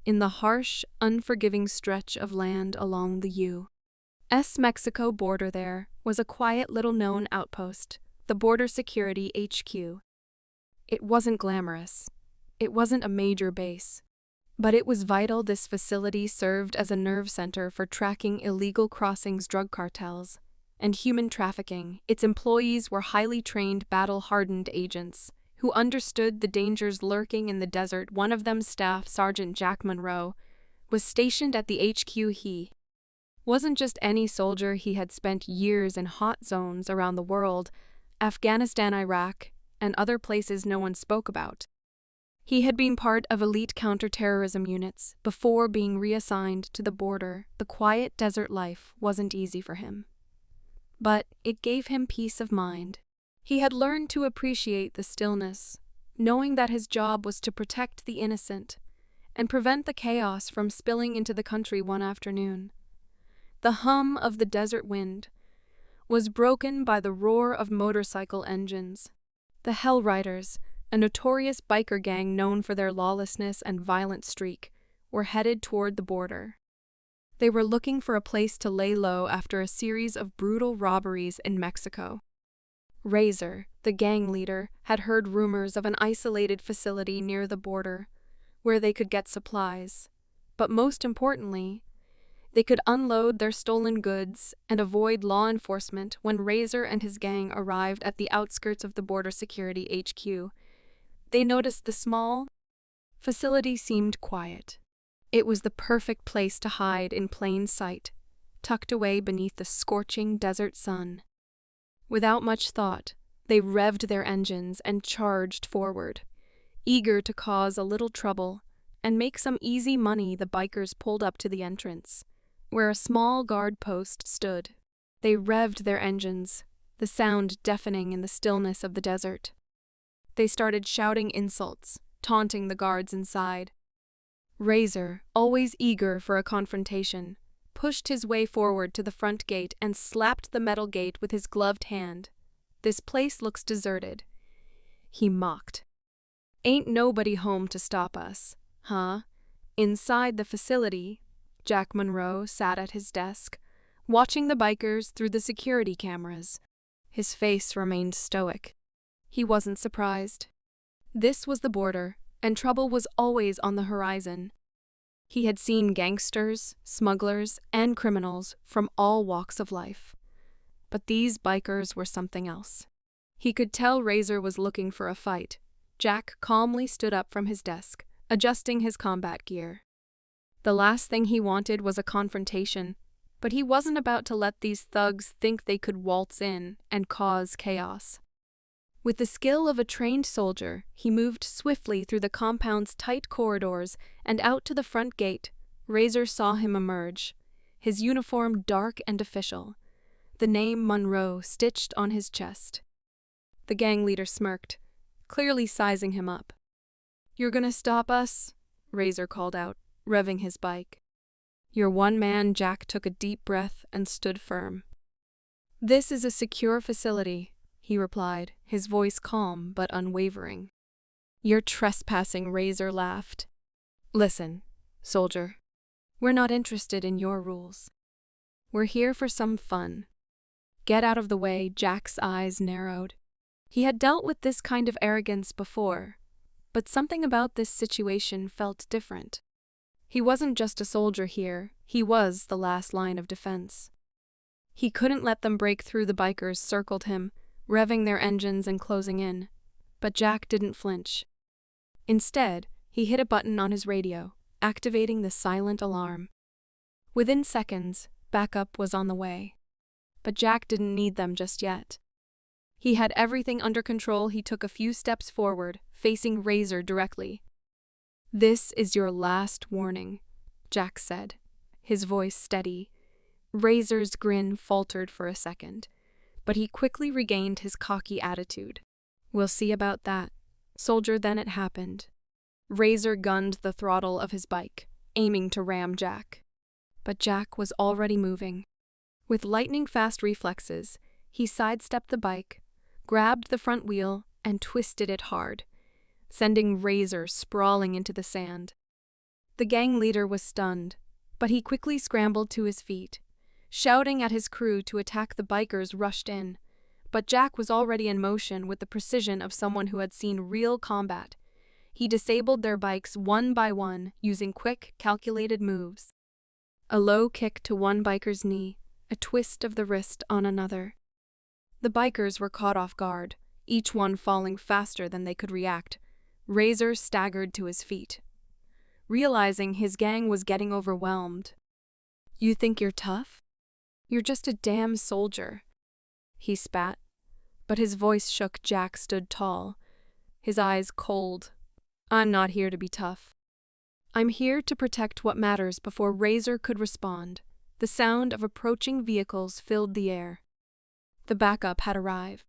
in the harsh, unforgiving stretch of land along the U.S Mexico border there was a quiet little-known outpost, the Border Security HQ. It wasn't glamorous. It wasn't a major base. But it was vital. This facility served as a nerve center for tracking illegal crossings, drug cartels, and human trafficking. Its employees were highly trained, battle-hardened agents who understood the dangers lurking in the desert. One of them, Staff Sergeant Jack Monroe, was stationed at the HQ. He wasn't just any soldier. He had spent years in hot zones around the world, Afghanistan, Iraq, and other places no one spoke about. He had been part of elite counterterrorism units before being reassigned to the border. The quiet desert life wasn't easy for him, but it gave him peace of mind. He had learned to appreciate the stillness, knowing that his job was to protect the innocent and prevent the chaos from spilling into the country. One afternoon, the hum of the desert wind was broken by the roar of motorcycle engines. The Hell Riders, a notorious biker gang known for their lawlessness and violent streak, were headed toward the border. They were looking for a place to lay low after a series of brutal robberies in Mexico. Razor, the gang leader, had heard rumors of an isolated facility near the border where they could get supplies, but most importantly, they could unload their stolen goods and avoid law enforcement. When Razor and his gang arrived at the outskirts of the Border Security HQ, they noticed the small facility seemed quiet. It was the perfect place to hide in plain sight, tucked away beneath the scorching desert sun. Without much thought, they revved their engines and charged forward. Eager to cause a little trouble and make some easy money, the bikers pulled up to the entrance, where a small guard post stood. They revved their engines, the sound deafening in the stillness of the desert. They started shouting insults, taunting the guards inside. Razor, always eager for a confrontation, pushed his way forward to the front gate and slapped the metal gate with his gloved hand. "This place looks deserted," he mocked. "Ain't nobody home to stop us, huh?" Inside the facility, Jack Monroe sat at his desk, watching the bikers through the security cameras. His face remained stoic. He wasn't surprised. This was the border, and trouble was always on the horizon. He had seen gangsters, smugglers, and criminals from all walks of life. But these bikers were something else. He could tell Razor was looking for a fight. Jack calmly stood up from his desk, adjusting his combat gear. The last thing he wanted was a confrontation, but he wasn't about to let these thugs think they could waltz in and cause chaos. With the skill of a trained soldier, he moved swiftly through the compound's tight corridors and out to the front gate. Razor saw him emerge, his uniform dark and official, the name Monroe stitched on his chest. The gang leader smirked, clearly sizing him up. "You're gonna stop us?" Razor called out, revving his bike. "You're one man." Jack took a deep breath and stood firm. "This is a secure facility," he replied, his voice calm but unwavering. "You're trespassing," Razor laughed. "Listen, soldier, we're not interested in your rules. We're here for some fun. Get out of the way." Jack's eyes narrowed. He had dealt with this kind of arrogance before, but something about this situation felt different. He wasn't just a soldier here, he was the last line of defense. He couldn't let them break through. The bikers circled him, revving their engines and closing in. But Jack didn't flinch. Instead, he hit a button on his radio, activating the silent alarm. Within seconds, backup was on the way. But Jack didn't need them just yet. He had everything under control. He took a few steps forward, facing Razor directly. "This is your last warning," Jack said, his voice steady. Razor's grin faltered for a second, but he quickly regained his cocky attitude. "We'll see about that, soldier." Then it happened. Razor gunned the throttle of his bike, aiming to ram Jack. But Jack was already moving. With lightning-fast reflexes, he sidestepped the bike, grabbed the front wheel, and twisted it hard, sending Razor sprawling into the sand. The gang leader was stunned, but he quickly scrambled to his feet. Shouting at his crew to attack, the bikers rushed in, but Jack was already in motion with the precision of someone who had seen real combat. He disabled their bikes one by one, using quick, calculated moves. A low kick to one biker's knee, a twist of the wrist on another. The bikers were caught off guard, each one falling faster than they could react. Razor staggered to his feet, realizing his gang was getting overwhelmed. "You think you're tough? You're just a damn soldier," he spat, but his voice shook. Jack stood tall, his eyes cold. "I'm not here to be tough. I'm here to protect what matters." Before Razor could respond, the sound of approaching vehicles filled the air. The backup had arrived.